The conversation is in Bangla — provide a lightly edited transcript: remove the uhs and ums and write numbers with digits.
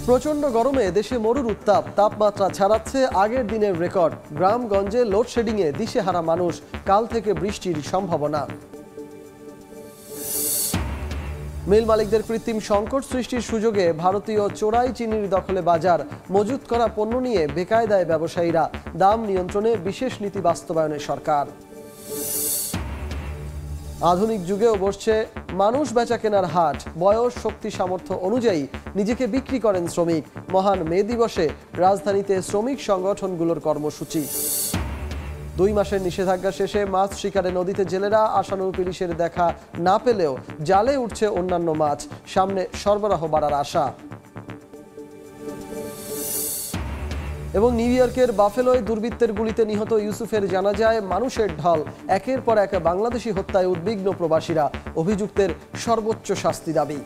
প্রচণ্ড গরমে দেশে মরুর উত্তাপ, তাপমাত্রা ছাড়াচ্ছে আগের দিনের রেকর্ড। গ্রামগঞ্জে লোডশেডিংয়ে দিশেহারা মানুষ, কাল থেকে বৃষ্টির সম্ভাবনা। মিল মালিকদের কৃত্রিম সংকট সৃষ্টির সুযোগে ভারতীয় চোরাই চিনির দখলে বাজার, মজুত করা পণ্য নিয়ে বেকায়দায় ব্যবসায়ীরা, দাম নিয়ন্ত্রণে বিশেষ নীতি বাস্তবায়নে সরকার। আধুনিক যুগেও বসছে মানুষ বেচা কেনার হাট, বয়স শক্তি সামর্থ্য অনুযায়ী নিজেকে বিক্রি করেন শ্রমিক। মহান মে দিবসে রাজধানীতে শ্রমিক সংগঠনগুলোর কর্মসূচি। 2 মাসের নিষেধাজ্ঞা শেষে মাছ শিকারে নদীতে জেলেরা আশানুরূপ ইলিশের দেখা না পেলেও জালে উঠছে অন্যান্য মাছ, সামনে সরবরাহ বাড়ার আশা। এবং নিউ ইয়র্কের বাফেলোয় দুর্বৃত্তের গুলিতে নিহত ইউসুফের জানাজায় মানুষের ঢল, একের পর এক বাংলাদেশি হত্যায় উদ্বিগ্ন প্রবাসীরা, অভিযুক্তের সর্বোচ্চ শাস্তি দাবি।